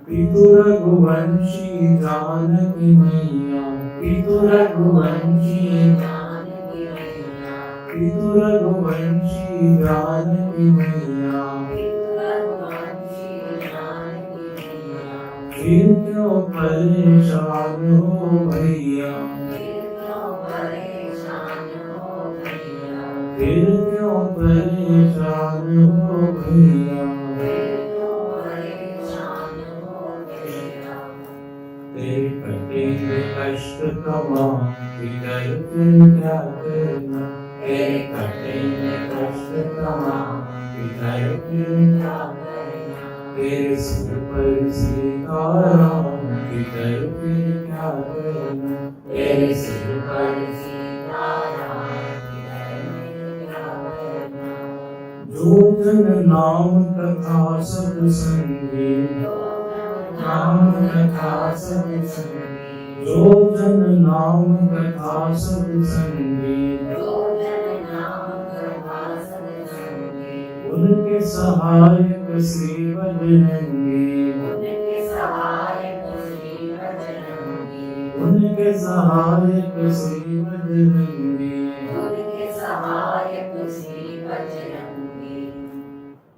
पितु रघुवंशी जानकी मैया, पितु रघुवंशी जानकी मैया, पितु रघुवंशी जानकी मैया, फिर क्यों परेशान हो भैया, फिर क्यों परेशान हो भैया, तेरे कटेंगे कष्ट कमा फिकर फिर क्या करना, तेरे कटेंगे कष्ट कमा फिकर फिर क्या करना, तेरे सिर पर सीताराम फिकर फिर क्या करना, तेरे सिर पर सीताराम फिकर फिर क्या करना। जो जन नाम कथा सत्संगी, नाम कथा सत्संगी, जो जन नाम कथा सत्संगी, उनके सहायक श्री बजरंगी, उनके सहायक श्री बजरंगी,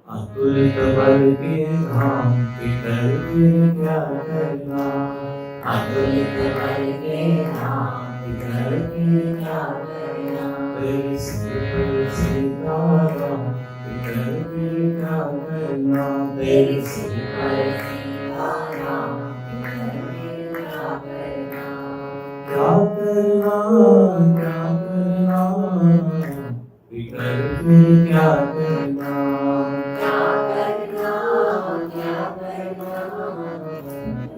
अतुलित बल के धाम फिकर फिर क्या करना, अतुलित बल के धाम फिकर फिर क्या करना, तेरे सिर पर सीताराम फिकर फिर क्या करना, तेरे सिर पर सीताराम फिकर फिर क्या करना, क्या करना, क्या करना, फिकर फिर क्या करना,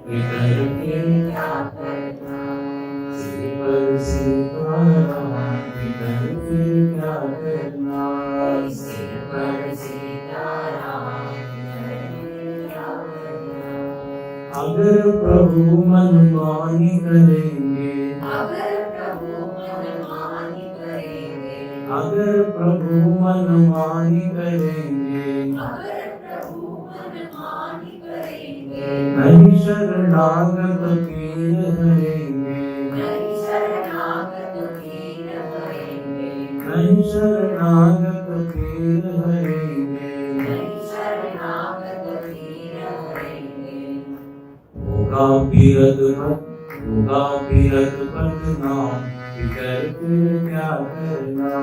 फिकर फिर क्या करना, सिर पर सीताराम फिकर फिर क्या करना, सिर पर सीताराम फिकर फिर क्या करना। अगर प्रभु मनमानी करेंगे, अगर प्रभु मनमानी करेंगे, अगर प्रभु मनमानी करेंगे, नहीं शरणागत पीर हरेंगे, नहीं शरणागत पीर हरेंगे, नहीं शरणागत पीर हरेंगे, नहीं शरणागत पीर हरेंगे। होगा पीरत बदनाम फिकर फिर क्या करना,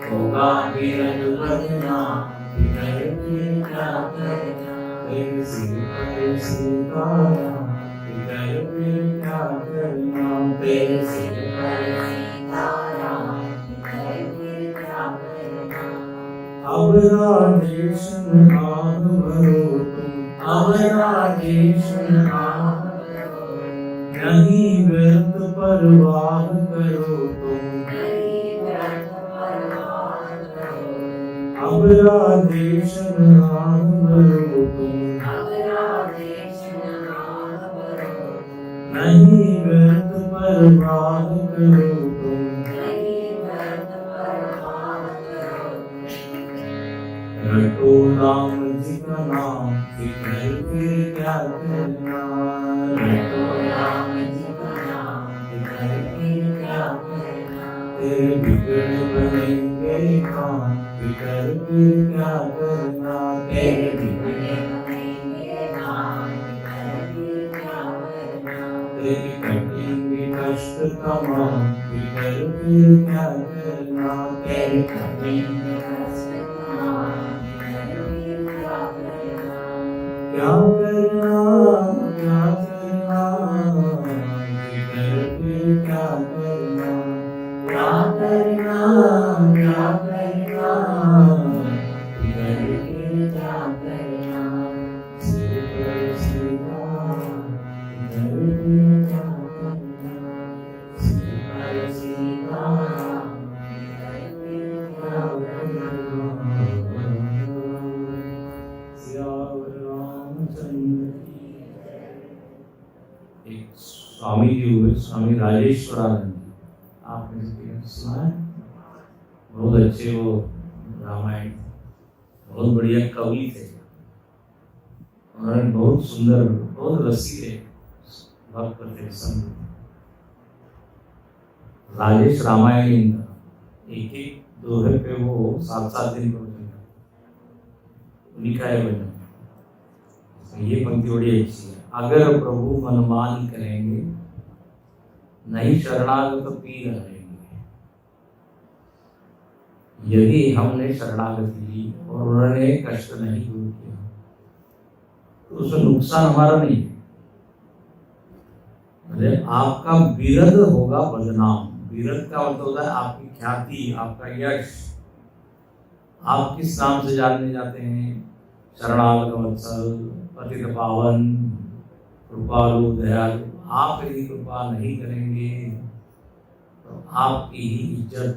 होगा पीरत बदनाम फिकर फिर क्या करना, तेरे सिर पर सीताराम फिकर फिर क्या करना, तेरे सिर पर सीताराम फिकर फिर क्या करना। अब राजेश आह भरो तुम, अब राजेश आह भरो, नहीं व्यर्थ परवाह करो तुम, नहीं व्यर्थ परवाह करो, अब राजेश आह भरो तुम, अब राजेश आह नहीं व्यर्थ परवाह करो तुम, रटो राम जी का नाम फिकर फिर क्या करना, रटो राम जी का नाम फिकर फिर क्या करना, तेरे बिगड़ बनेंगे काम फिकर फिर क्या करना, तेरे बिगड़ बनेंगे काम फिकर फिर क्या करना, तेरे कटेंगे कष्ट तमाम फिकर फिर क्या करना, तेरे कटेंगे कष्ट तमाम क्या करना, क्या करना, फिकर फिर क्या करना, क्या करना, क्या करना, फिकर फिर क्या करना, सिर पर सीधा फिकर फिर क्या करना, सिर पर सीधा फिकर फिर क्या करना। एक स्वामी जी हुए, स्वामी राजेश्वरानंद जी, आपने सुना है? बहुत अच्छे वो रामायण, बहुत बढ़िया कवि थे, उन्होंने बहुत सुंदर, बहुत रसीले भक्त थे। संत राजेश रामायण एक एक दोहे पे वो 7-7 दिन पर लिखा है भजन। ये पंक्ति बड़ी अच्छी है। अगर प्रभु मनमान करेंगे नहीं शरणागत तो पी रहेंगे। यदि हमने शरणागति ली और उन्होंने कष्ट नहीं दूर किया तो उसमें नुकसान हमारा नहीं है। आपका विरद होगा बदनाम। विरद का मतलब होता है आपकी ख्याति, आपका यश। आप किस नाम से जानने जाते हैं? शरणागत वत्सल, पतित पावन, कृपालु, दयालु। आप यदि कृपा नहीं करेंगे तो आपकी ही इज्जत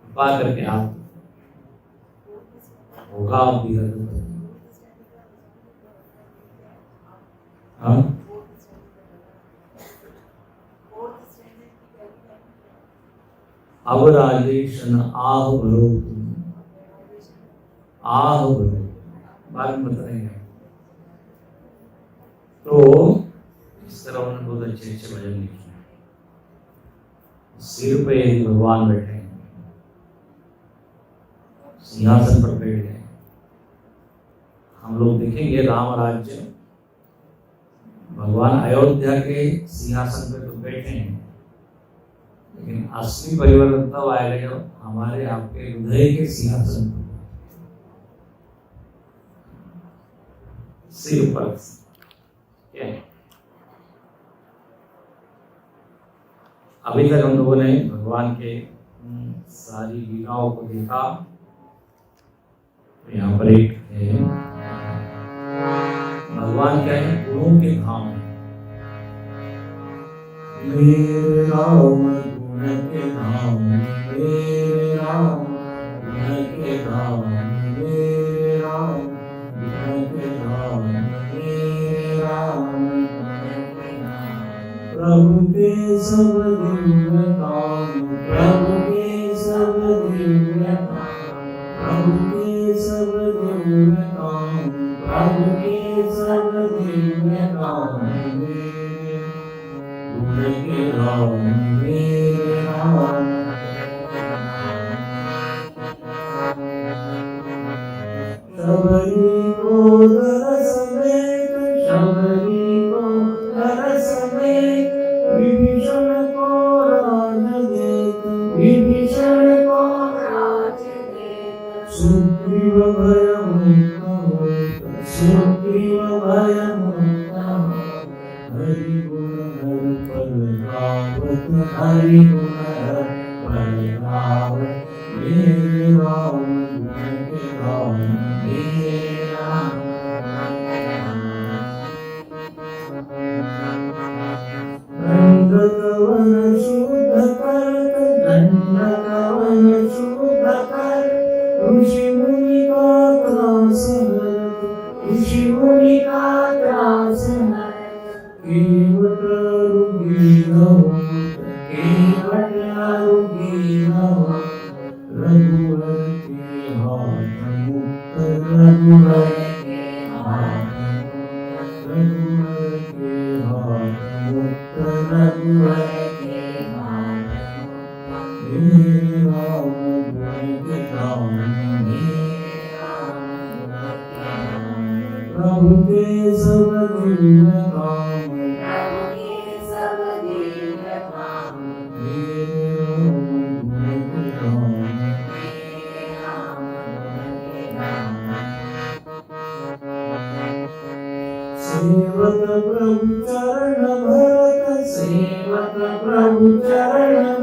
कृपा करके आप होगा विरद। हाँ, अब राजेशन आह भरो तुम, आह भरो, बाद में बताएंगे। तो इस तरह उन्होंने बहुत अच्छे अच्छे भजन लिखे। सिर पे भगवान बैठे हैं, सिंहासन पर बैठ गए। हम लोग देखेंगे राम राज्य, भगवान अयोध्या के सिंहासन पे तो बैठे हैं, लेकिन असली परिवर्तन तब आएगा जब हमारे आपके हृदय के सिंहासन पर सिर पर क्या है। अभी तक हम लोगों ने भगवान के सारी लीलाओं को देखा। यहाँ पर एक है, भगवान क्या है? गुणों के धाम है। मेरे राम गुण के धाम, मेरे राम गुण के धाम, मेरे राम गुण के धाम, मेरे राम गुण के धाम। प्रभु के सब दिव्य काम, प्रभु के सब दिव्य काम, प्रभु के सब दिव्य काम, प्रभु के सब दिव्य काम। गुण के धाम, मेरे राम। शबरी को दरस देख, शबरी को दरस देख, विभीषण को राज देख, विभीषण को राज देख। सुग्रीव भय मुक्त होत, सुग्रीव भय मुक्त होत। हरि गुण हर पल गावत, हरि गुण हर पल गावत। मेरे राम गुण के धाम, मेरे राम गुण के धाम। दंड कवन शुद्ध करत, दंड कवन शुद्ध करत। ऋषि मुनि का त्रास हरत, ऋषि मुनि का त्रास हरत। केवट रुगीनो केवट रुगीनो रघुवर के हाथ मुक्त रघुवर के हाथ रघुवर के हाथ मुक्त रघुवर के हाथ हे राम गुण गाऊं प्रभु के सब दिल काम प्रभु के सब दिल काम हे राम गुण गाऊं सेवक प्रभु चरण भरत सेवक प्रभु चरण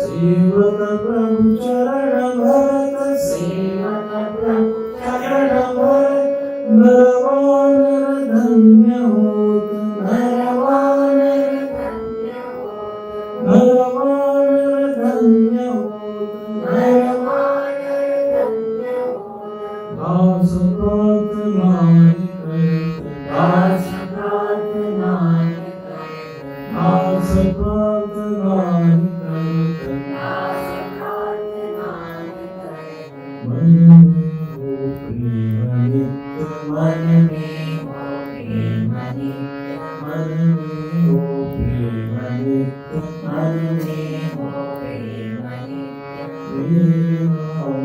सेवक प्रभु चरण भरत सेवक प्रभु चरण भरत नरवानर धन्य होत नरवानर धन्य होत नरवानर धन्य होत नरवानर धन्य होत दास प्रार्थनाएं करत दास प्रार्थनाएं करत दास प्रार्थनाएं करत दास प्रार्थनाएं करत मन में हो प्रेम नित्य मन में हो प्रेम नित्य मन में हो प्रेम नित्य मन में हो प्रेम नित्य हे राम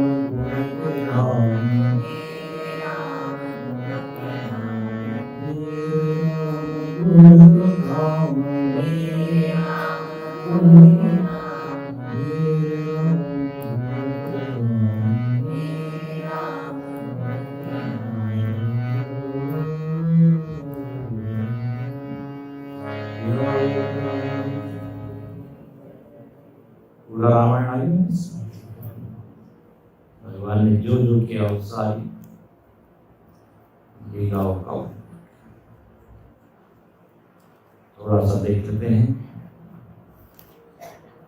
गुण गाऊं हे राम गुण गाऊं हे राम गुण गाऊं हे राम पूरा रामायण आई भगवान ने जो जो किया वो सारी लीलाओं का थोड़ा सा देख लेते हैं।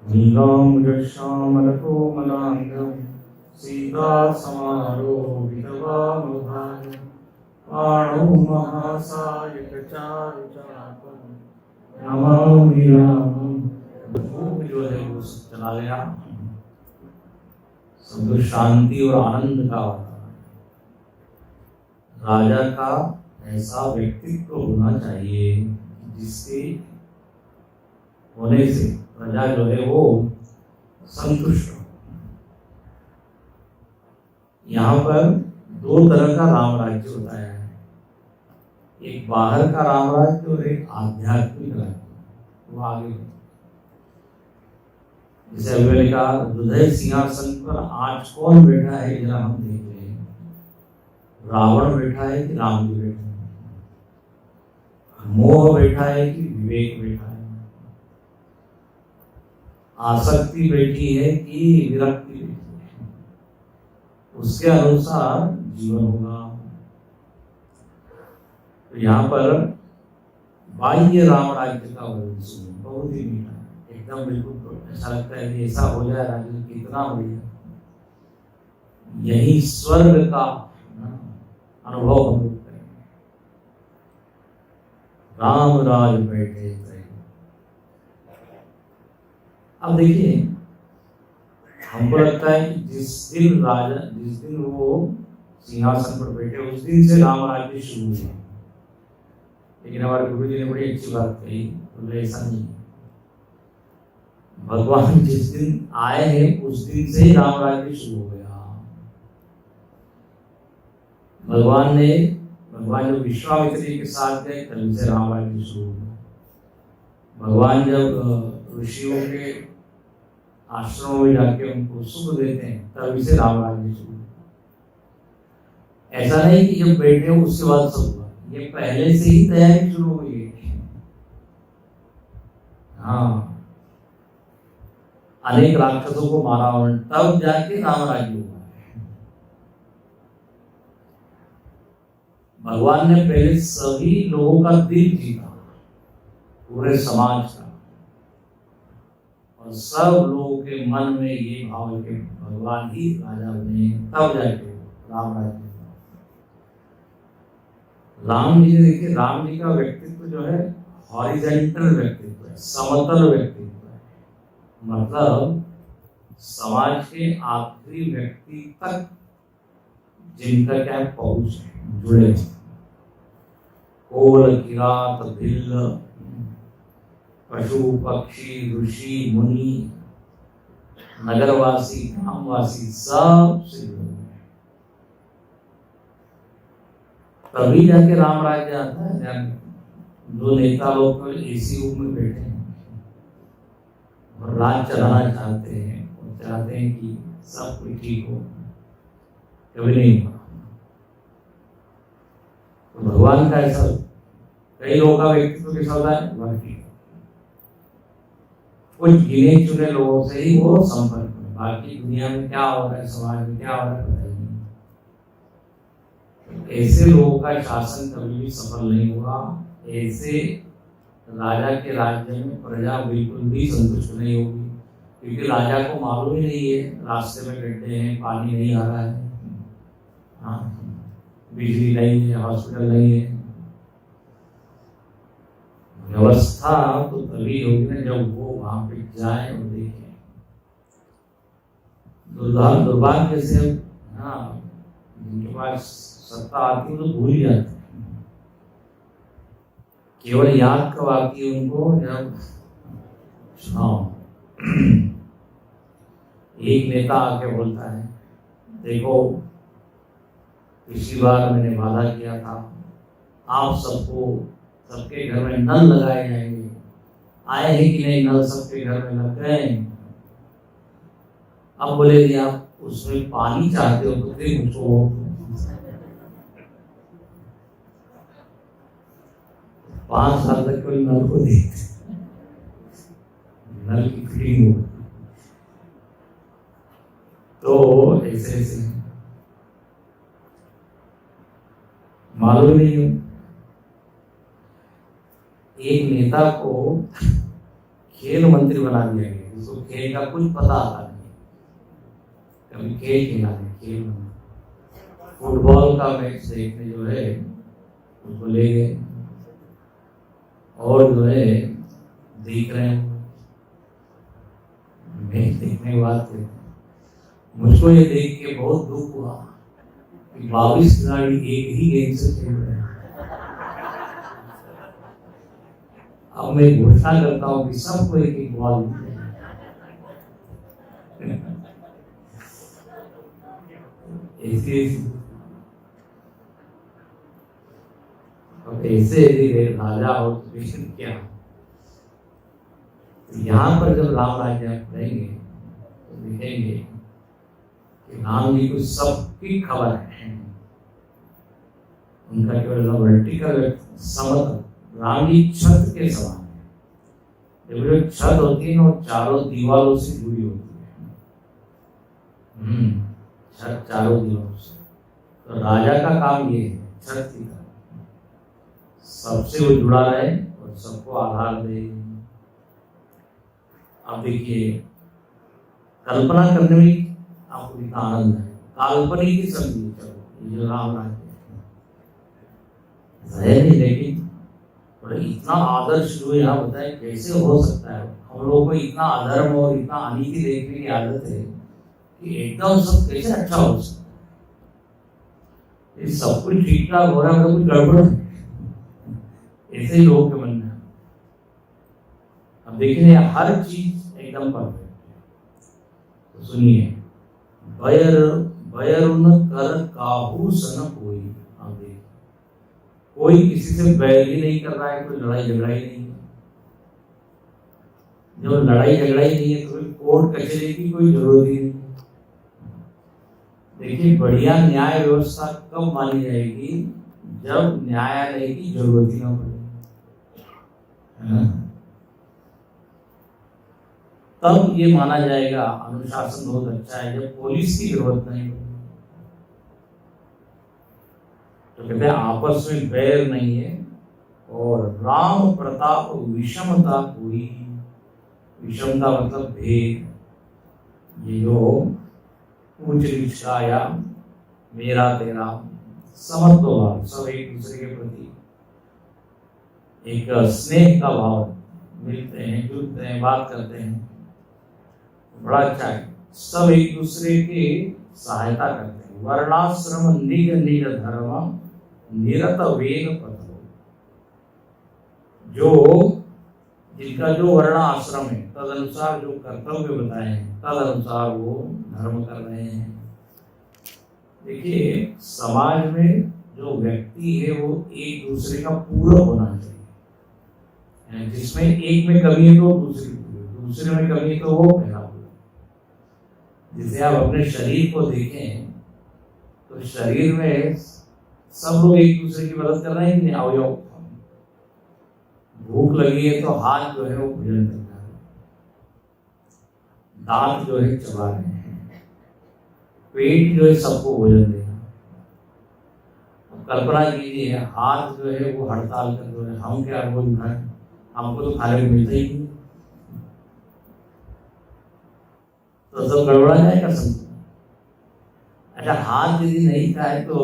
नीलाम्बर श्यामल कोमलांगं सीता समारोहितवामभागं पाणौ महासायक चारुचापं नमामि रामं। भूख जो है वो चला गया, सब शांति और आनंद का वातावरण। राजा का ऐसा व्यक्तित्व होना चाहिए जिसके होने से प्रजा जो है वो संतुष्ट हो। यहाँ पर दो तरह का राम राज्य बताया है, एक बाहर का राम राज्य और एक आध्यात्मिक राज्य। वो आगे जैसे अभी मैंने कहा, हृदय सिंहासन पर आज कौन बैठा है जरा हम देख रहे हैं। रावण बैठा है कि राम जी बैठे हैं, मोह बैठा है कि विवेक बैठा है, आसक्ति बैठी है कि विरक्ति बैठी है, उसके अनुसार जीवन होगा। तो यहाँ पर बाह्य राम राज्य का वर्णन बहुत ही मीठा है, एकदम बिल्कुल ऐसा लगता है कि ऐसा हो जाए राज्य कितना बढ़िया, यही स्वर्ग का अनुभव हम लोग करेंगे। राम राज बैठे थे। अब देखिए, हमको लगता है कि जिस दिन वो सिंहासन पर बैठे उस दिन से राम राज्य शुरू हुआ, लेकिन हमारे गुरु जी ने बड़ी अच्छी बात कही, बोले ऐसा नहीं है। भगवान जिस दिन आए हैं उस दिन से ही राम राज्य शुरू हो गया। भगवान जब विश्वामित्र जी के साथ गए तब से राम राज्य शुरू हो गया। भगवान जब ऋषियों के आश्रमों में जाके उनको सुख देते हैं तब से राम राज्य शुरू हो गया। ऐसा नहीं कि जब बैठे हो उसके बाद सब हुआ, ये पहले से ही तैयारी शुरू हुई है। हाँ, अनेक राक्षसों को मारा और तब जाके राम राज्य हुआ। भगवान ने पहले सभी लोगों का दिल जीता, पूरे समाज का, और सब लोगों के मन में ये भाव है कि भगवान ही राजा बने, तब जाके राम राज्य। राम जी देखिए, राम जी का व्यक्तित्व जो है हॉरिजेंटल व्यक्तित्व है, समतल व्यक्तित्व है। मतलब समाज के आखिरी व्यक्ति तक जिनका क्या पहुंच है, जुड़े हैं। कोल किरात भिल्ल, पशु पक्षी ऋषि मुनि नगरवासी ग्रामवासी सब से जुड़े हैं। तभी जाके राम राज्य आता है। जो नेता लोग तो एसी रूम में बैठे हैं और राज चलाना चाहते हैं और चाहते हैं कि सब कुछ ठीक हो, कभी नहीं हुआ। तो भगवान का ऐसा कई लोगों का व्यक्तित्व कैसा होता है, वर्ती कुछ गिने चुने लोगों से ही वो संपर्क में, बाकी दुनिया में क्या हो रहा है, समाज में क्या हो रहा है पता ही नहीं। ऐसे लोगों का शासन कभी भी सफल नहीं होगा। ऐसे राजा के राज्य में प्रजा बिल्कुल भी संतुष्ट नहीं होगी, क्योंकि राजा को मालूम ही नहीं है रास्ते में गड्ढे हैं, पानी नहीं आ रहा है, बिजली नहीं है, हॉस्पिटल नहीं है। व्यवस्था तो तभी होगी ना जब वो वहां पे जाए और देखें। दुर्भाग्य से जिनके पास सत्ता आती है तो भूल ही जाते हैं। केवल याद कब आती है उनको जब एक नेता आके बोलता है, देखो पिछली बार मैंने वादा किया था आप सबके घर में नल लगाए जाएंगे, आए हैं कि नहीं नल, सबके घर में लग गए। अब बोले कि आप उसमें पानी चाहते हो तो फिर मुझको 5 साल तक कोई नल को देखते, नल की फिटिंग हो तो ऐसे मालूम नहीं हो। एक नेता को खेल मंत्री बना दिया गया, जिसको खेल का कुछ पता आता नहीं, कभी खेल खेला नहीं। खेल मंत्री फुटबॉल का मैच देखने जो है उसको ले गए और जो है देख रहे हैं। मैच देखने के बाद मुझको ये देख के बहुत दुख हुआ कि 22 खिलाड़ी एक ही गेंद से खेल रहे हैं। अब मैं घोषणा करता हूँ कि सबको एक एक बॉल ऐसे राजा और क्या यहाँ पर जब राम राज्य रहेंगे तो देखेंगे कि राम जी को सबकी खबर है। उनका केवल वर्टिकल समतल, राम जी छत के समान है। जब जो छत होती है ना वो चारों दीवारों से जुड़ी होती है। छत चारों दीवारों से, तो राजा का काम ये है छत की तरह सबसे वो जुड़ा रहे और सबको आधार दे। अब देखिए कल्पना करने में आपको इतना आनंद है, काल्पनिक ही समझिए। चलो ये जो राम राज्य है नहीं, लेकिन इतना आदर्श जो यहाँ बताए कैसे हो सकता है। हम लोगों को इतना अधर्म और इतना अनीति देखने की आदत है कि एकदम सब कैसे अच्छा हो सकता है। सब कुछ ठीक ठाक हो रहा है, कुछ गड़बड़ है, ऐसे ही लोगों के मन में। अब देखिए हर चीज एकदम परफेक्ट है। तो सुनिए, बैरुन कर काहू सन कोई। अब देखिए कोई किसी से बैर ही नहीं कर रहा है, कोई लड़ाई झगड़ा ही नहीं है। जब लड़ाई झगड़ा ही नहीं है तो फिर कोर्ट कचहरी की कोई जरूरत ही नहीं। देखिए बढ़िया न्याय व्यवस्था कब मानी जाएगी, जब न्यायालय की जरूरत ही ना पड़े, तब ये माना जाएगा अनुशासन बहुत अच्छा है। जब पुलिस की जरूरत नहीं होगी तो कहते हैं आपस में बैर नहीं है। और राम प्रताप विषमता कोई, विषमता मतलब भेद, ये जो ऊंच नीच का या मेरा तेरा समत्वभाव, सब एक दूसरे के प्रति एक स्नेह का भाव, मिलते हैं, जुलते हैं, बात करते हैं, बड़ा अच्छा है। सब एक दूसरे की सहायता करते हैं। वर्णाश्रम निज निज धर्म निरत वेद पथो, जो जिनका जो वर्ण आश्रम है तद अनुसार जो कर्तव्य बताए हैं तद अनुसार वो धर्म कर रहे हैं। देखिए, समाज में जो व्यक्ति है वो एक दूसरे का पूरक होना चाहिए। जिसमें एक में कमी है तो दूसरे में कमी है तो वो पहला पूरा। जैसे आप अपने शरीर को देखें तो शरीर में सब लोग एक दूसरे की मदद कर रहे हैं कि अवयव। भूख लगी है तो हाथ जो है वो भोजन कर रहा है, दांत जो है चबा रहे हैं, पेट जो है सबको भोजन दे रहा है। कल्पना कीजिए हाथ जो है वो हड़ताल कर रहे हैं, हम क्या बोल रहे हैं, हमको तो खाने को मिलता ही नहीं, तो सब गड़बड़ा जाएगा सब। अच्छा, हाथ यदि नहीं खाए तो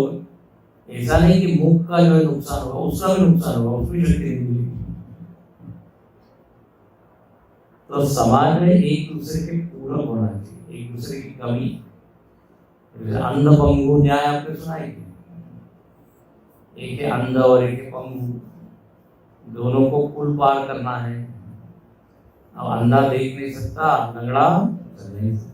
ऐसा नहीं कि मुख का जो है नुकसान होगा, उसका भी नुकसान होगा, उसकी शक्ति नहीं मिलेगी। तो समाज में एक दूसरे के पूरक होना चाहिए, एक दूसरे की कमी। अंध पंगु न्याय आपने सुना है, एक है अंध और एक है पंगु, दोनों को पुल पार करना है। अब अंधा देख नहीं सकता, लंगड़ा चल नहीं सकता।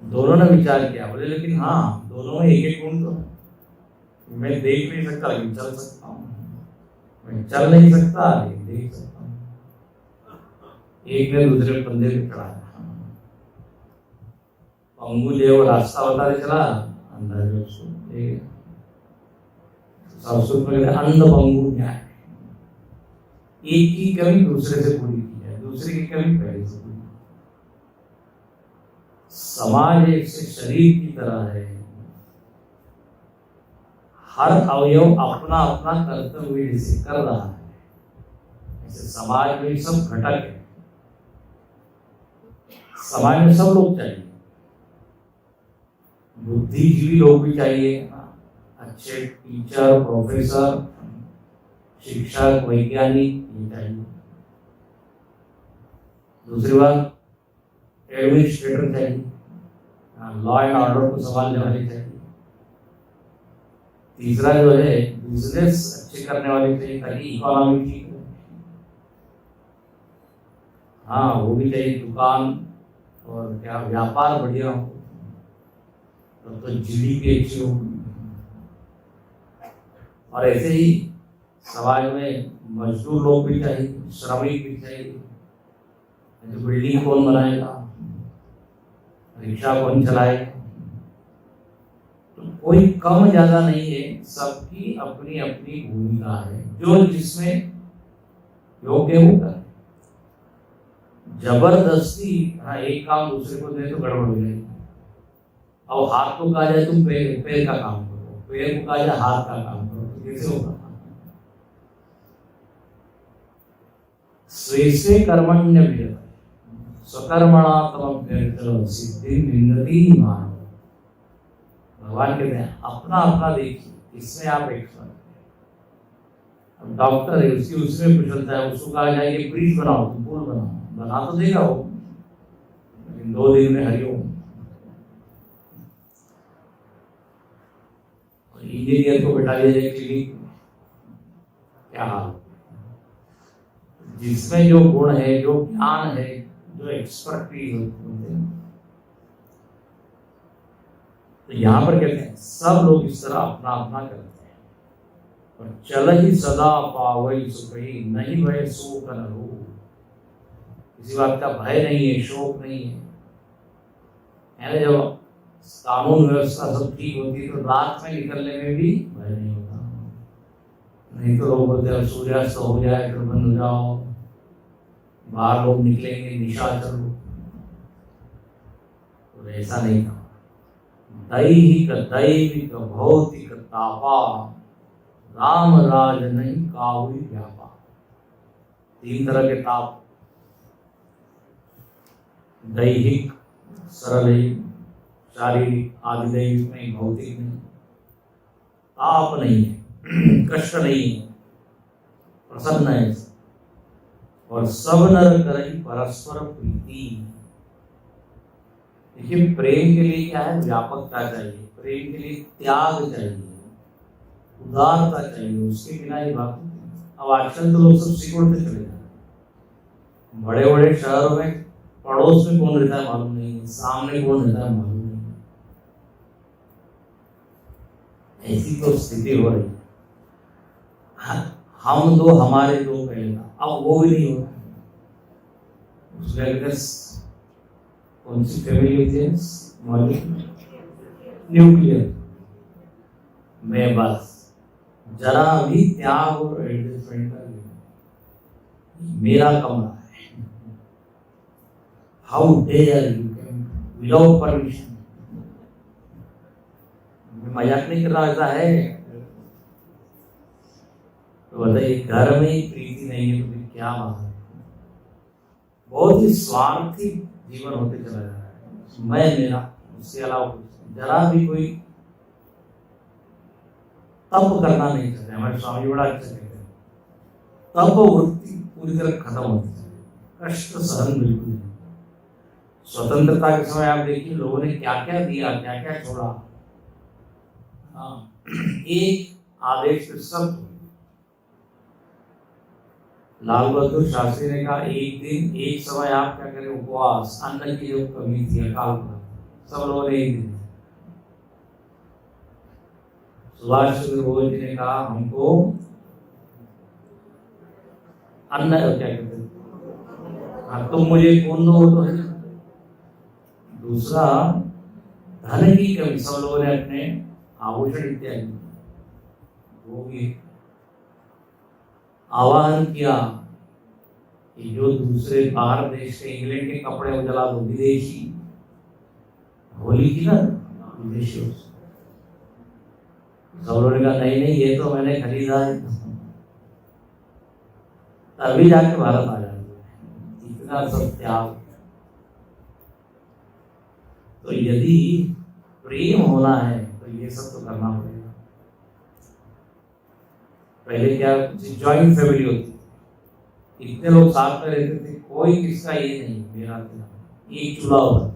दोनों ने विचार किया, बोले लेकिन हाँ दोनों में एक एक गुण तो है। मैं देख नहीं सकता लेकिन चल सकता हूँ, मैं चल नहीं सकता लेकिन देख सकता हूँ। एक ने दूसरे कंधे पे चढ़ाया, पंगु जो रास्ता बताते चला, अंधा जो उसको संस्कृत में अंध पंगु न्याय। एक की कमी दूसरे से पूरी की जाए, दूसरे की कमी पहले से पूरी। समाज एक से शरीर की तरह है, हर अवयव अपना अपना कर्तव्य जैसे कर रहा है, ऐसे समाज में सब घटक है। समाज में सब लोग चाहिए, बुद्धिजीवी लोग भी चाहिए, अच्छे टीचर, प्रोफेसर, शिक्षक, वैज्ञानिक ये चाहिए। दूसरी बात एडमिनिस्ट्रेटर चाहिए, लॉ एंड ऑर्डर को संभालने वाले चाहिए। तीसरा जो है बिजनेस अच्छे करने वाले चाहिए ताकि इकोनॉमी ठीक हो। हाँ वो भी चाहिए, दुकान और क्या व्यापार बढ़िया हो तो जीडीपी अच्छी हो। और ऐसे ही समाज में मजदूर लोग भी चाहिए, श्रमिक भी चाहिए। तो बिल्डिंग कौन बनाएगा, रिक्शा कौन चलाएगा, तो कोई कम ज्यादा नहीं है, सबकी अपनी अपनी भूमिका है। जो जिसमें योग्य वो करे। जबरदस्ती हाँ एक काम दूसरे को दे तो गड़बड़ हो जाएगी। अब हाथ को कहा जाए तुम पैर का काम करो, पैर को कहा जाए हाथ का काम करो, तो कैसे होगा? स्वेसे कर्मण्य विरत स्वकर्मणा तमभ्यर्थ सिद्धि विन्दति मानव। भगवान कहते हैं अपना अपना देखिए, इसमें आप एक्सपर्ट हैं। अब डॉक्टर है, उसकी उसमें कुशलता है, उसको कहा जाए कि ब्रिज बनाओ, तुम पुल बनाओ, बना तो देगा वो, लेकिन 2 दिन में हरिओम। इंजीनियर को बैठा दिया जाए क्लिनिक में, क्या हाल? जिसमें जो गुण है, जो ज्ञान है, जो एक्सपर्टीज होते हैं, तो यहाँ पर कहते हैं सब लोग इस तरह अपना अपना करते हैं। और चल ही सदा पावई सुखई नहीं भय शोक न हो। किसी बात का भय नहीं है, शोक नहीं है। ना जब कानून व्यवस्था सब ठीक होती है तो रात में निकलने में भी भय नहीं होता। नहीं तो लोग बोलते हैं सूर्यास्त हो जाए फिर बंद हो जाओ, बाहर लोग निकलेंगे निशाचर लोग, तो ऐसा नहीं था। दैहिक दैविक भौतिक तापा राम राज नहीं काहुई व्यापा। 3 तरह के ताप, दैहिक सरल है, शारीरिक आदिदैविक नहीं, भौतिक नहीं, ताप नहीं है, कष्ट नहीं है, प्रसन्न है। और सब नर करई परस्पर प्रीति। देखिए प्रेम के लिए क्या है, व्यापकता चाहिए, प्रेम के लिए त्याग चाहिए, उदारता चाहिए, उसके बिना ये बात नहीं। अब आजकल तो लोग सब सिकुड़ते चले जा रहे हैं। बड़े बड़े शहरों में पड़ोस में कौन रहता है मालूम नहीं, सामने कौन रहता है मालूम नहीं। ऐसी तो स्थिति हो रही है। हम दो हमारे दो पहले, अब वो भी नहीं हो रहा। कौन सी फैमिली होती है, न्यूक्लियर में बस जरा भी त्याग और एडजस्टमेंट कर लिया। मेरा कमरा है, how dare you can without permission. मजाक नहीं कर रहा, ऐसा है। तो बताइए घर में ही प्रीति नहीं है तो फिर क्या बात है। बहुत ही स्वार्थी जीवन होते चला जा रहा है, मैं मेरा, उसके अलावा जरा भी कोई तप करना नहीं चाहते। हमारे स्वामी बड़ा अच्छा कहते हैं, तप वृत्ति पूरी तरह खत्म होती है, कष्ट सहन बिल्कुल नहीं। स्वतंत्रता के समय आप देखिए लोगों ने क्या क्या दिया, क्या क्या छोड़ा। एक आदेश पे सब। लाल बहादुर शास्त्री ने कहा एक दिन एक समय आप क्या करें, उपवास, अन्न की जो कमी थी, अकाल पड़ा, सब लोगों ने एक दिन। सुभाष चंद्र बोस जी ने कहा हमको अन्न क्या कहते हैं, तुम मुझे कौन दो तो है। दूसरा धन की कमी, सब लोगों ने अपने आभूषण इत्यादि वो भी आह्वान किया कि जो दूसरे बाहर देश के इंग्लैंड के कपड़े वो जला दो, विदेशी होली की ना विदेशी। सब लोगों ने कहा नहीं नहीं ये तो मैंने खरीदा है, तभी जाके भारत आ जाएंगे। इतना सब त्याग। तो यदि प्रेम होना है तो ये सब तो करना पड़ेगा। पहले क्या जॉइंट फैमिली होती थी, इतने लोग साथ में रहते थे, कोई किसका ये नहीं मेरा तेरा, एक चूल्हा होता।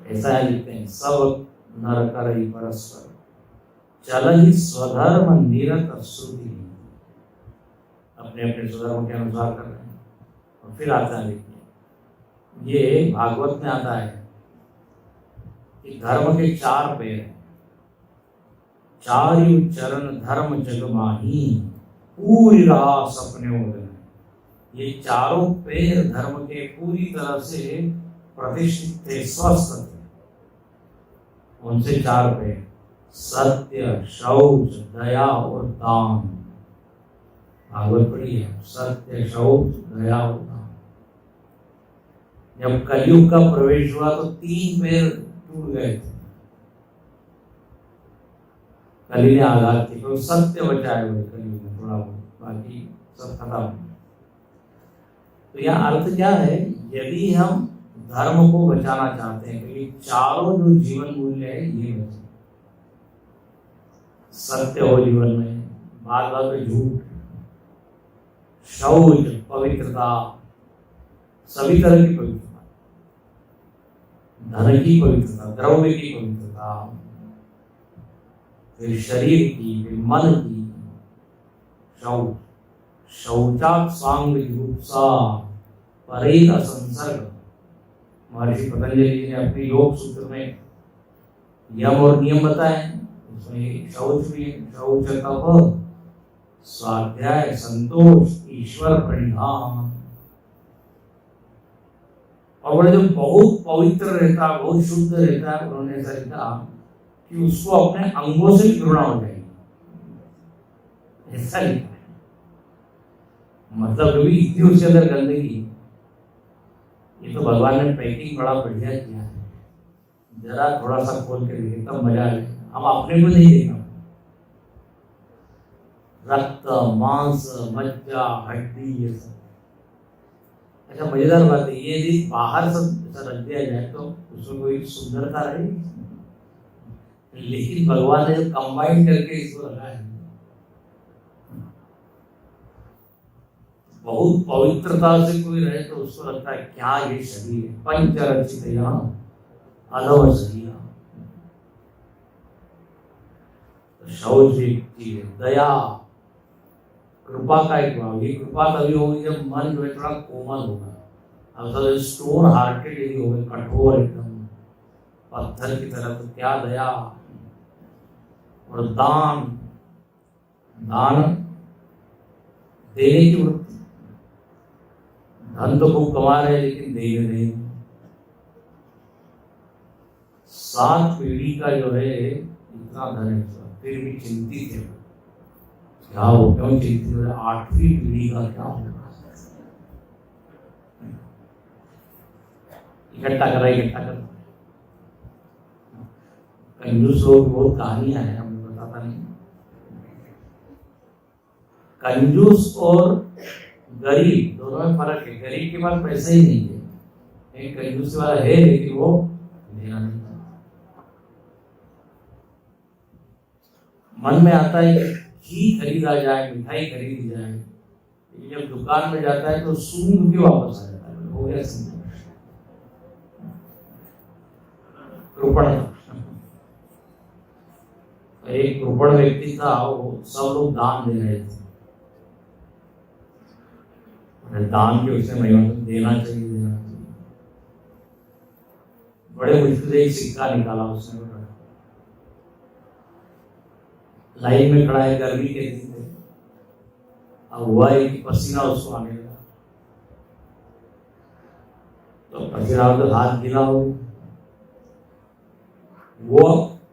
ऐसा है लिखते हैं, सब नर करई परस्पर चलहि स्वधर्म निरत श्रुति। अपने अपने स्वधर्म के अनुसार कर रहे हैं। और फिर आता है देखिए, ये भागवत में आता है कि धर्म के चार पैर हैं, चारु चरण धर्म जग माही, पूरी राह सपने उड़े। ये चारों पैर धर्म के पूरी तरह से प्रतिष्ठित थे, स्वस्थ थे। उनसे चार पैर, सत्य, शौच, दया और दान। भागवत पढ़ी है, सत्य, शौच, दया और दान। जब कलयुग का प्रवेश हुआ तो तीन पैर टूट गए थे, कली ने आघात की, तो सत्य बचाए हुए कलयुग में थोड़ा बहुत, बाकी सब खत्म। तो यह अर्थ क्या है, यदि हम धर्म को बचाना चाहते हैं तो ये चारों जो जीवन मूल्य है ये बचे। सत्य हो जीवन में, बात बात में झूठ, शौच पवित्रता, सभी तरह की पवित्रता, धन की पवित्रता, द्रव्य की पवित्रता, फिर शरीर की, फिर मन की, शौच, शौचात् स्वांग जुगुप्सा परेत असंसर्ग। महर्षि पतंजलि जी ने अपने योग सूत्र में यम और नियम बताए, उसमें शौच भी है, शौच तप, स्वाध्याय, संतोष, ईश्वर प्रणिधान। और बड़े जो बहुत पवित्र रहता है, बहुत शुद्ध रहता है, उन्होंने ऐसा लिखा कि उसको अपने अंगों से घृणा हो जाएगी, ऐसा लिखा है। मतलब कभी इतनी उसके अंदर गंदगी। ये तो भगवान ने पैकिंग बड़ा बढ़िया किया है, जरा थोड़ा सा खोल के देखे तब मजा आए। हम अपने को नहीं देखा, रक्त, मांस, मज्जा, हड्डी, ये सब। अच्छा मजेदार बात है, ये यदि बाहर सब ऐसा रख दिया जाए तो उसमें कोई सुंदरता रहेगी? लेकिन भगवान ने जो कंबाइन करके इसको रखा है, बहुत पवित्रता से कोई रहे तो उसको लगता है क्या ये शरीर है, पंच रचित अधव शरीर। शौच एक चीज है, दया कृपा का एक भाव। ये कृपा तभी होगी जब मन जो है थोड़ा कोमल होगा। अब तो स्टोन हार्टेड यदि होगा, कठोर एकदम पत्थर की तरह, तो क्या दया। और दान, दान देने की वृत्ति। धन तो खूब कमा रहे लेकिन दे नहीं। 7 पीढ़ी का जो है इतना धन है, फिर भी चिंतित है। क्या हो, क्यों चिंतित हो? 8वीं पीढ़ी का क्या होगा? इकट्ठा कर। कंजूस लोग बहुत कहानियां हैं, हमें बताता नहीं। कंजूस और गरीब दोनों में फर्क है। गरीब के पास पैसा ही नहीं है, एक कंजूस वाला है लेकिन वो देना नहीं। मन में आता है घी खरीदा जाए, मिठाई खरीदी जाए, जब दुकान में जाता है तो सूंघ के वापस आ जाता है, हो गया समझ। कृपण, एक कृपण व्यक्ति था, वो सब लोग दान दे रहे थे। दान के उसने महिमा तो देना चाहिए। बड़े मुश्किल से एक सिक्का निकाला उसने, लाइन में खड़ा है, गर्मी के दिन थे। अब हुआ है कि पसीना उसको आने लगा, तो पसीना तो हाथ गीला हो। वो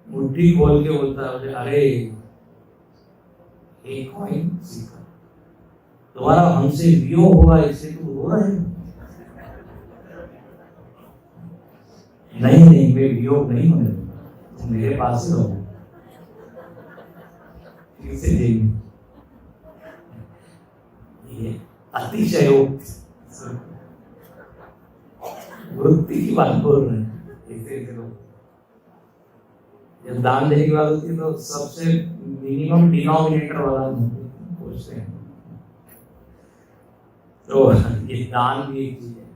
मुट्ठी खोल के बोलता है, अरे एक कॉइन सिक्का, तुम्हारा हमसे वियोग हुआ इससे तुम रो रहे हो? नहीं, मैं वियोग नहीं होने दूंगा, तुम मेरे पास ही रहो। किसे देंगे? ये अतिशयोक्ति वृत्ति की बात बोल रहे हैं। ऐसे लोग जब दान देने की बात होती है तो सबसे मिनिमम डिनोमिनेटर वाला पूछते हैं। तो ये दान भी एक चीज है।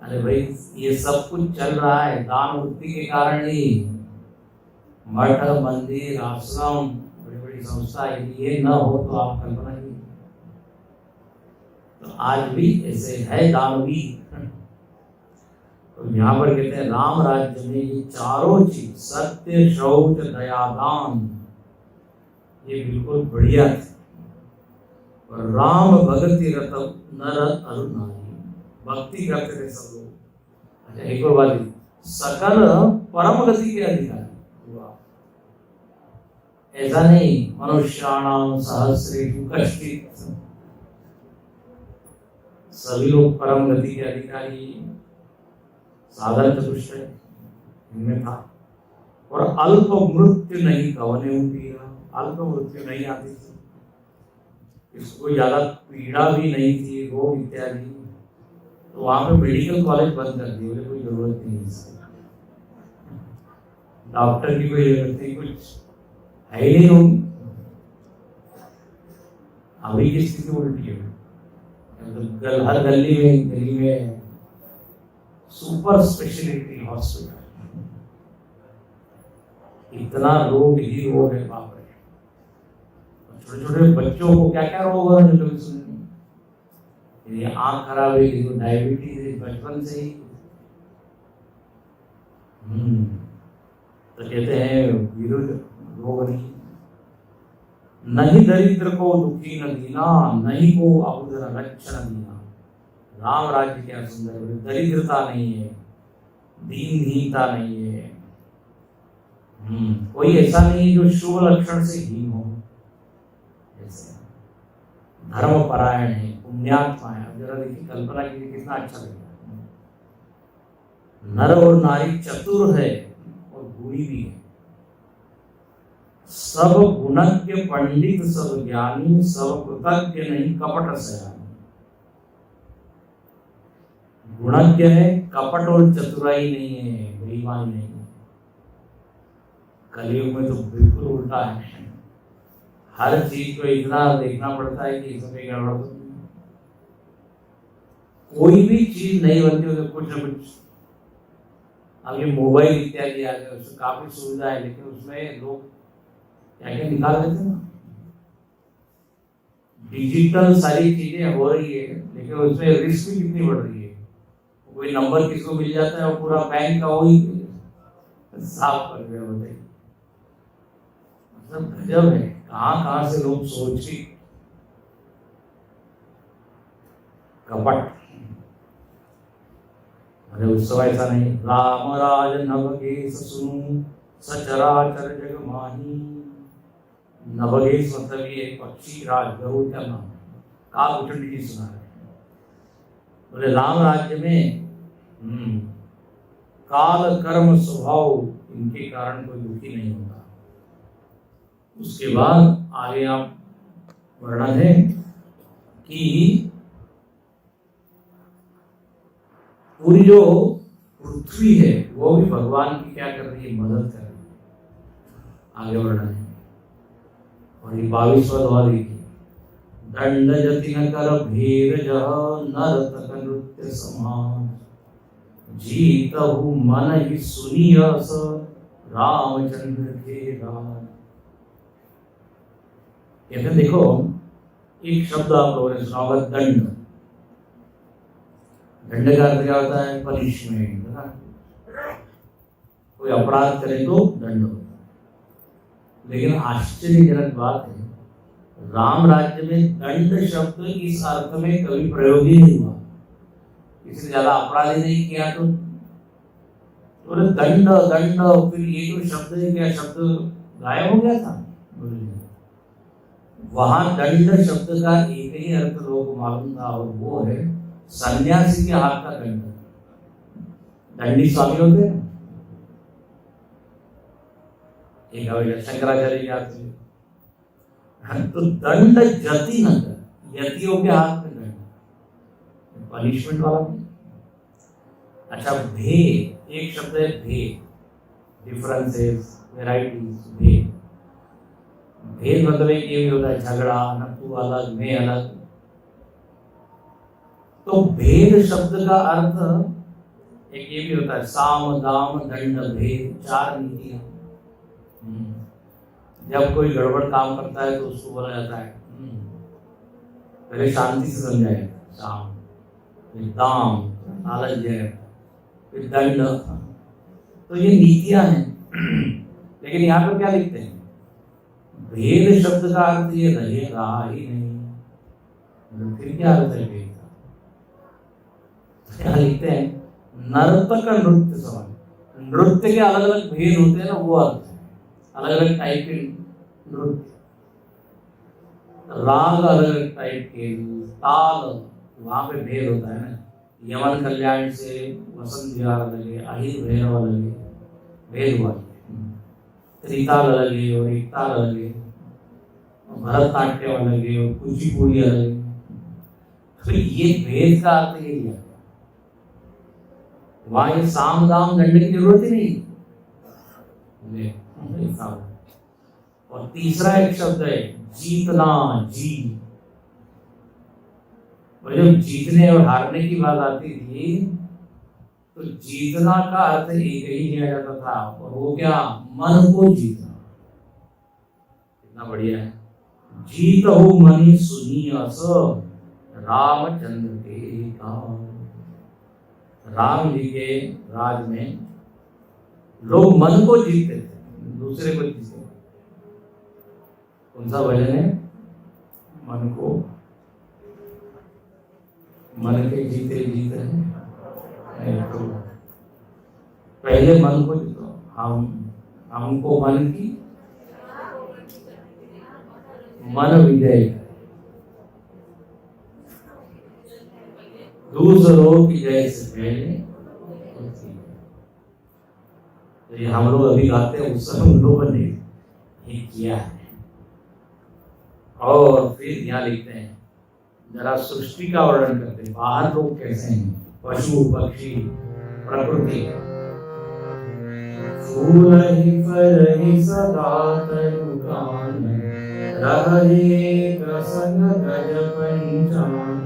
अरे भाई, ये सब कुछ चल रहा है दान वृत्ति के कारण ही। मठ, मंदिर, आश्रम, बड़ी बड़ी संस्था, ये न हो तो आप कल्पना कीजिए। तो आज भी ऐसे है दानवी। तो यहाँ पर कहते हैं राम राज्य में ये चारों चीज, सत्य, शौच, दया, दान, ये बिल्कुल बढ़िया थे। और राम भक्ति रत नर अरु नारी, भक्ति करते थे सब लोग। अच्छा, एक और बात, सकल परम गति के अधिकारी। ऐसा नहीं मनुष्याणाम सहस्रेषु कश्चित्, सभी लोग परम गति के अधिकारी, साधन चतुष्ट इनमें था। और अल्प मृत्यु नहीं कवने पीड़ा, अल्प मृत्यु नहीं आती थी, इसको ज्यादा पीड़ा भी नहीं थी, रोग इत्यादि। तो वहां पे मेडिकल कॉलेज बंद कर दिए, कोई जरूरत नहीं है इसकी, डॉक्टर की कोई जरूरत नहीं, कुछ है ही नहीं होगी। अभी की स्थिति उल्टी है, हर गली में सुपर स्पेशलिटी हॉस्पिटल, इतना रोग ही रोग है, बाप रे। छोटे छोटे बच्चों को क्या क्या रोग है जो कभी सुने नहीं। ये आंख खराब है, किसी को डायबिटीज है बचपन से ही। तो कहते हैं विरुद्ध रोग नहीं दरिद्र को दुखी न दीना, नहीं को अबुदर रक्षण दीना। राम राज्य क्या सुंदर है, दरिद्रता नहीं है, दीनहीनता नहीं है। कोई ऐसा नहीं जो शुभ लक्षण से हीन हो। धर्म परायण है, पुण्यात्मा है। जरा देखिए, कल्पना कीजिए कितना अच्छा लगता है। नर और नारी चतुर है और गुणी भी है, सब गुणज्ञ पंडित, सब ज्ञानी, सब कृतज्ञ नहीं कपट सयानी। गुणज्ञ है, कपट और चतुराई नहीं है, बेईमानी नहीं है। कलयुग में तो बिल्कुल उल्टा है, हर चीज को इतना देखना पड़ता है कि इसमें गड़बड़ तो नहीं। कोई भी चीज नहीं बनती उसमें कुछ ना कुछ। अब ये मोबाइल इत्यादि आ गए, उसमें काफी सुविधा है, लेकिन उसमें लोग क्या क्या निकाल देते हैं ना। डिजिटल सारी चीजें हो रही है, लेकिन उसमें रिस्क भी कितनी बढ़ रही है। कोई नंबर किसको मिल जाता है और पूरा बैंक का वही साफ कर दिया होता है। मतलब गजब है, कहाँ कहाँ से लोग सोच के कपट। अरे उस समय ऐसा नहीं, राम राज नवगेश सुनु सचराचर जग माही। नवगेश मतलब ये पक्षी राज, गरुड़ का नाम है, काकभूषण जी सुना है। बोले राम राज्य में काल कर्म स्वभाव इनके कारण कोई दुखी नहीं होता। उसके बाद आगे आप वर्णन है कि पूरी जो पृथ्वी है वो भी भगवान की क्या कर रही है, मदद कर रही है। आगे वर्णन है और ये 22वां दोहा देखिए। दंड जतिन कर भेद जह नर्तक नृत्य समान, जीतहु मन ही सुनियस रामचंद्र के राज। कहते देखो, एक शब्द आप लोगों ने सुना होगा, दंड। दंड का अर्थ क्या होता है, पनिशमेंट। कोई अपराध करे तो दंड होता है। लेकिन आश्चर्यजनक बात है, राम राज्य में दंड शब्द इस अर्थ में कभी प्रयोग ही नहीं हुआ। इससे ज्यादा अपराध ही नहीं किया तो दंड दंड, फिर ये जो शब्द है, क्या शब्द गायब हो गया था? वहां दंड शब्द का एक ही अर्थ लोगों को मालूम था, और वो है सन्यासी के हाथ का दंड। दंडी स्वामी होते हैं, एक शंकराचार्य के हाथ में। तो दंड जति न कर, यतियों के हाथ में दंड, पनिशमेंट वाला नहीं। अच्छा, भेद, एक शब्द है भेद, डिफरेंसेस, वेराइटीज, भेद। भेद मतलब एक ये भी होता है झगड़ा, न तू अलग मैं अलग। तो भेद शब्द का अर्थ एक ये भी होता है, साम दाम दंड भेद, 4 नीतियां। जब कोई गड़बड़ काम करता है तो उसको बोला जाता है, पहले शांति से समझाया, साम, फिर दाम, लालच है, फिर दंड। तो ये नीतियां हैं। लेकिन यहाँ पर क्या लिखते हैं, भेद शब्द का अर्थ ये रहेगा ही नहीं। फिर क्या अर्थ है भेद का? क्या लिखते हैं, नर्तक नृत्य समान। नृत्य के अलग अलग भेद होते हैं ना, वो अर्थ है, अलग अलग टाइप के नृत्य, राग अलग अलग टाइप के, ताल वहां पे भेद होता है ना। यमन कल्याण से वसंत विहार अलग है, अहिर भैरव अलग है, भेद हुआ। त्रिताल अलग है और एक ताल अलग है, भरतनाट्यम अलग है और कुचिपुड़ी अलग है। तो ये भेद का अर्थ यही है। वहां ये साम दाम दंड की जरूरत ही नहीं। और तीसरा एक शब्द है जीतना, जी। और जब जीतने और हारने की बात आती थी तो जीतना का अर्थ एक ही लिया जाता था, और वो क्या, मन को जीतना। कितना बढ़िया है, जीत हो मनी सुनी अस रामचंद्र के काम। राम जी के राज में लोग मन को जीतते थे, दूसरे को जीतते। कौन सा भजन है, मन को, मन के जीते जीते हैं। तो पहले मन को जीतो, हमको मन की मन विजय, दूसरों की जय से पहले। तो ये हम लोग अभी गाते हैं, उस समय उन लोगों ने ये किया है। और फिर यहाँ लिखते हैं, जरा सृष्टि का वर्णन करते हैं, बाहर लोग कैसे हैं, पशु पक्षी प्रकृति। फूल ही फल ही सदा तनु गान, रहे कसंग गज पंचान,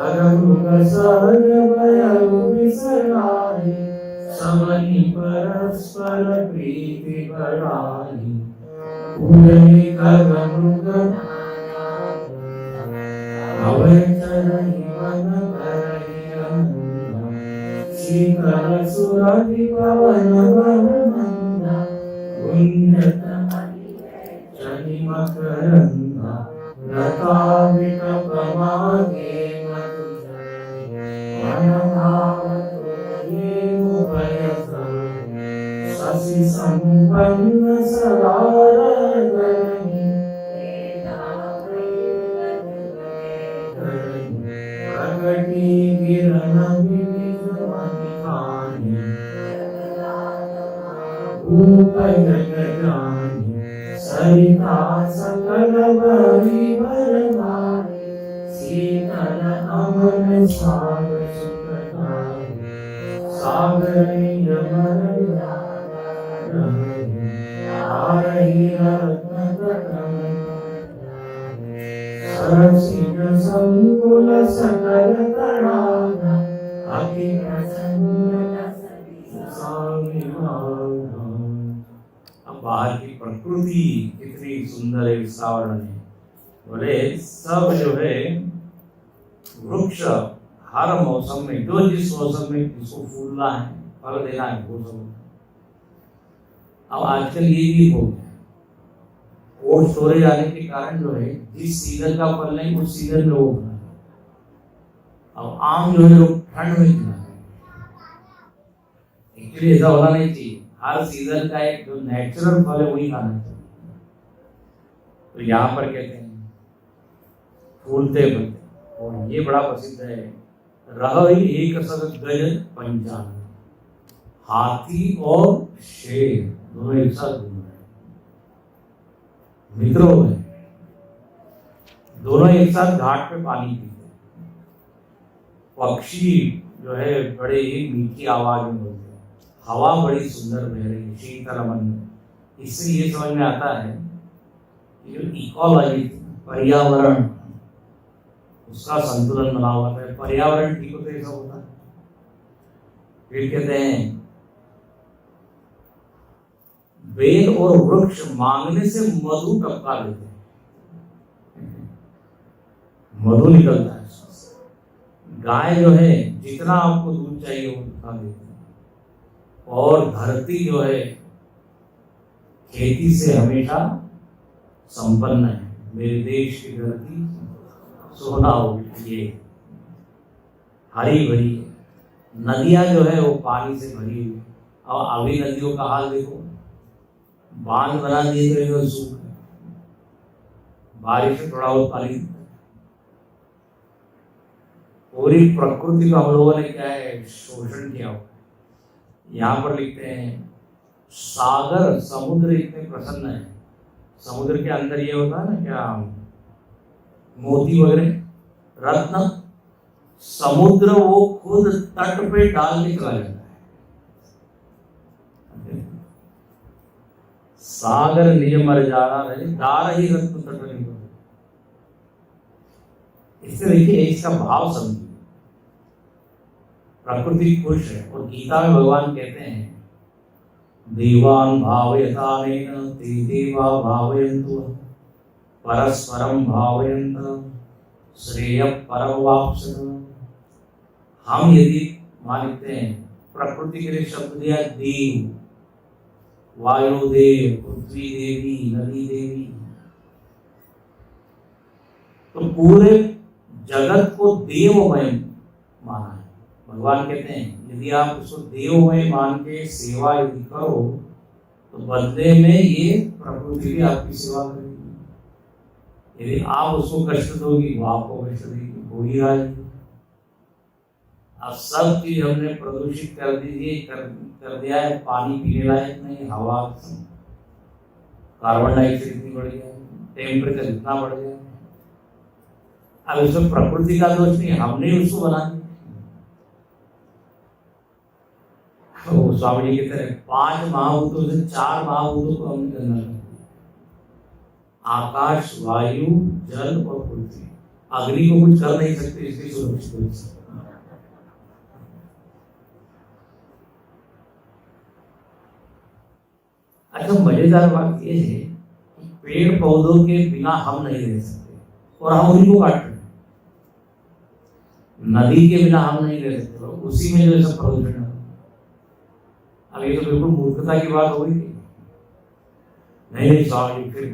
अगम सहज भयउ बिसराई, समनि परस्पर प्रीति बढ़ाई, उदय कगम अवय चरहि मन करहि अंगा, शीतल सुरभि पवन बहुमंदा, उन्नत चनि मकरंदा, लता विकप मागे मधु मन भावत ये मुभय शशि संपन्न सदारगनि, प्रकटी किरण विविध मणिकानि, उपज गजानि, सरिता सकल बरि बरमारि, शीतल अमन सागर सुखदायि, सागर यमन आरहि रत्न तटम, सरसिज संकुल सकल तरागा, अति प्रसन्न स्वामी मागा। अब बाहर की प्रकृति कितनी सुंदर है, वातावरण है। बोले सब जो है वृक्ष हर मौसम में, जो जिस मौसम में जिसको फूलना है, फल देना है, वो सब। अब आजकल ये भी हो गया, कोल्ड स्टोरेज आने के कारण जो है जिस सीजन का फल नहीं उस सीजन में वो होना है। अब आम जो है लोग ठंड में खिला रहे हैं, एक्चुअली ऐसा होना नहीं चाहिए। हर सीजन का एक जो नेचुरल फल है वही खाना चाहिए। तो यहाँ पर कहते हैं फूलते फलते, और ये बड़ा प्रसिद्ध है, रहि एक सग गज पंचान, हाथी और शेर दोनों एक साथ घूम रहे हैं, मित्रों में दोनों एक साथ घाट पे पानी पीते हैं। पक्षी जो है बड़े ही मीठी आवाज में बोलते हैं, हवा बड़ी सुंदर बह रही है शीतल मन। इससे ये समझ में आता है कि जो इकोलॉजी, पर्यावरण, उसका संतुलन बना हुआ है। पर्यावरण ठीक होता है, ऐसा होता है। फिर कहते हैं बेल और वृक्ष मांगने से मधु टपका देते हैं, मधु निकलता है। गाय जो है जितना आपको दूध चाहिए वो दिखा देती है, और धरती जो है खेती से हमेशा संपन्न है। मेरे देश की धरती सोना होगी, ये हरी भरी है। नदियां जो है वो पानी से भरी हुई, और अभी नदियों का हाल देखो, बांध बना दिए तो एकदम सूख है, बारिश में थोड़ा बहुत पानी। पूरी प्रकृति को हम लोगों ने क्या है शोषण किया हुआ। यहाँ पर लिखते हैं सागर समुद्र इतने प्रसन्न है। समुद्र के अंदर ये होता है ना क्या, मोती वगैरह, रत्न, समुद्र वो खुद तट पे डाल के चला जाता है। सागर निज मर जाना रहे, दार ही रत्न तट नहीं हो। इससे देखिए इसका भाव समझिए, प्रकृति खुश है। और गीता में भगवान कहते हैं देवान भावयतानेन ते देवा भावयन्तु परस्परम भावयन्तः श्रेय परमवाप्स्यत। हम यदि मानते हैं, प्रकृति के लिए शब्द दिया देव, वायु देव, पृथ्वी देवी, नदी देवी, तो पूरे जगत को देवमय माना है। भगवान कहते हैं यदि आप उसको देवमय मान के सेवा यदि करो तो बदले में ये प्रकृति भी आपकी सेवा करेगी। यदि आप उसको कष्ट दोगी वो आपको कष्ट देगी, हो ही रहा है। अब सब चीज हमने प्रदूषित कर कर दिया है, पानी पीने लायक नहीं, हवा, कार्बन डाइऑक्साइड इतनी बढ़ गया, टेम्परेचर इतना बढ़ गया। अब इसमें प्रकृति का दोष नहीं, हमने उसको बना दिया। वो स्वामी जी कहते हैं 5 महाभूतों से 4 महाभूतों को हमने गंदा कर दिया, आकाश, वायु, जल और पृथ्वी। अग्नि को कुछ कर नहीं सकते, इसलिए सुरक्षित हो सकते। अच्छा, मजेदार बात यह है कि पेड़ पौधों के बिना हम नहीं रह सकते और हम उन्हीं को काट रहे हैं। नदी के बिना हम नहीं रह सकते, उसी में जो सब प्रदूषण है। अब ये तो बिल्कुल मूर्खता की बात हो गई। नहीं सॉरी, फिर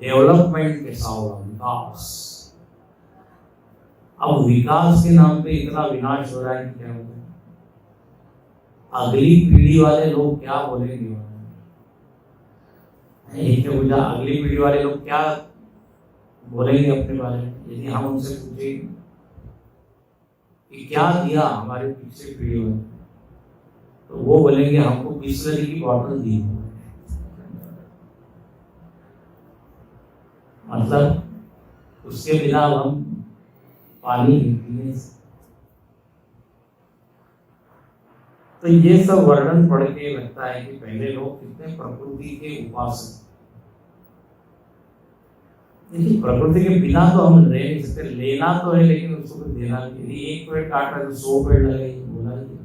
डेवलपमेंट के साथ विकास। अब विकास के नाम पे इतना विनाश हो रहा है कि क्या होगा, अगली पीढ़ी वाले लोग क्या बोलेंगे? अगली पीढ़ी वाले लोग क्या बोलेंगे अपने बारे में यदि हम उनसे पूछेंगे कि क्या दिया हमारे पीछे पीढ़ी वाले, तो वो बोलेंगे हमको बिस्लरी की बॉटल दी। मतलब उसके बिना हम पानी नहीं पीने। तो ये सब वर्णन पढ़ के लगता है कि पहले लोग कितने प्रकृति के उपासक। देखिए, प्रकृति के बिना तो हम रह नहीं सकते। लेना तो है लेकिन उसको देना नहीं। यदि एक पेड़ काट रहा है तो 100 पेड़ लगेगी, बोला नहीं,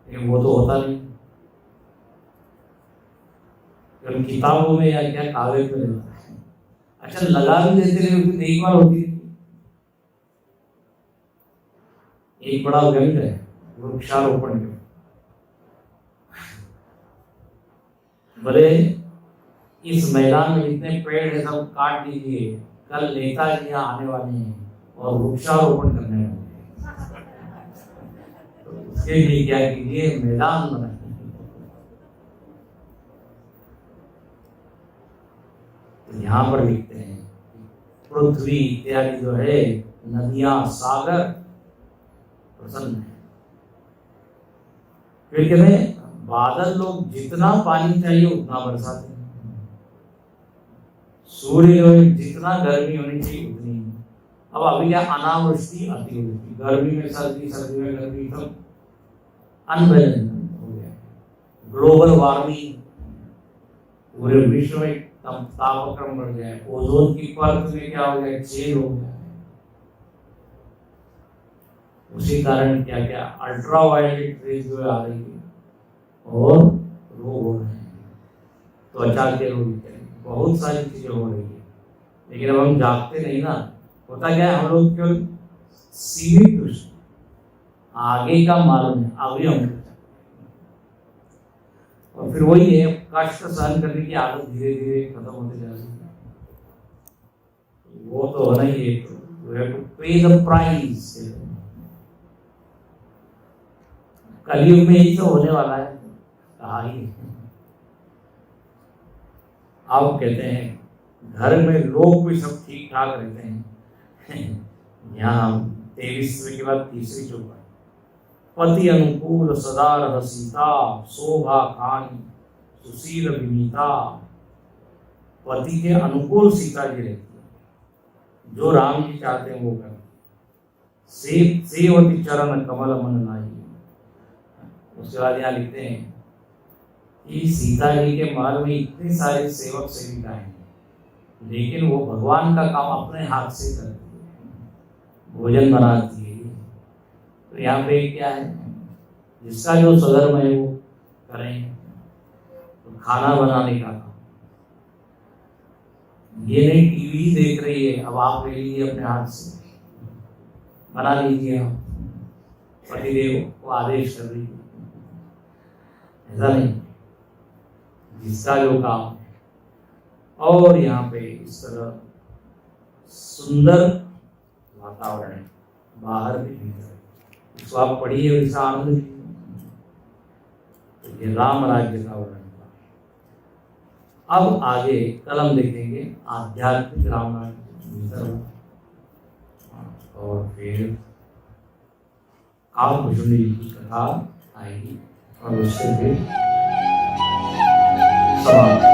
लेकिन वो तो होता नहीं। किताबों में या क्या कागज में होता है। अच्छा, लगा भी देते रहे, उसकी देखभाल होती है। एक बड़ा व्यंग है वृक्षारोपण के, बोले इस मैदान में जितने पेड़ है सब काट दीजिए, कल नेताजी यहाँ आने वाले हैं और वृक्षारोपण करने वाले हैं, तो उसके लिए क्या कीजिए, मैदान बनाइए। तो यहाँ पर लिखते हैं पृथ्वी इत्यादि जो है, नदियां, सागर प्रसन्न है। फिर कहते हैं बादल लोग जितना पानी चाहिए उतना बरसाते हैं, सूर्य जो है जितना गर्मी होनी चाहिए उतनी। अब अभी क्या, अनावृष्टि, अतिवृष्टि, गर्मी में सर्दी, सर्दी में गर्मी, सब अनबैलेंस हो गया। ग्लोबल वार्मिंग, पूरे विश्व में तापक्रम बढ़ गया है। ओजोन की परत में क्या हो गया, छेद हो गया। उसी कारण क्या क्या अल्ट्रावायलेट रेज जो आ रही है और रोग हो रहे हैं, त्वचा के रोग, बहुत सारी चीजें हो रही है। लेकिन अब हम जागते नहीं ना। होता क्या है, हम लोग केवल सीमित दृष्टि, आगे का मालूम है, अभी हम, और फिर वही है, कष्ट सहन करने की आदत धीरे धीरे खत्म होते जा रही है। वो तो होना ही है, तो पे द प्राइस। कलयुग में यही तो होने वाला है, कहा ही। अब कहते हैं घर में लोग भी सब ठीक ठाक रहते हैं। यहाँ 23वें के बाद तीसरी चौपाई, पति अनुकूल सदा रसीता, शोभा खानी सुशील विनीता। पति के अनुकूल सीता जी रहती है, जो राम जी चाहते हैं वो कर। सेवती चरण कमल मन नाई। उसके बाद यहाँ लिखते हैं कि सीता जी के महल में इतने सारे सेवक सेविकाएं हैं, लेकिन वो भगवान का काम अपने हाथ से करती है, भोजन बनाती है। तो यहाँ पे क्या है, जिसका जो सधर्म है वो करें। तो खाना बनाने का काम, ये नहीं टीवी देख रही है, अब आप ले लीजिए अपने हाथ से, बना लीजिए। आप पतिदेव को आदेश कर रही है, ऐसा नहीं, जिसका जो काम है। और यहाँ पे इस तरह सुंदर वातावरण है, बाहर भी भीतर। इसको आप पढ़िए और इसका आनंद लीजिए। तो ये राम राज्य का वर्णन था। अब आगे कल हम देखेंगे आध्यात्मिक राम राज्य, और फिर कालभुषुंडी की कथा आएगी और उससे फिर समाप्त।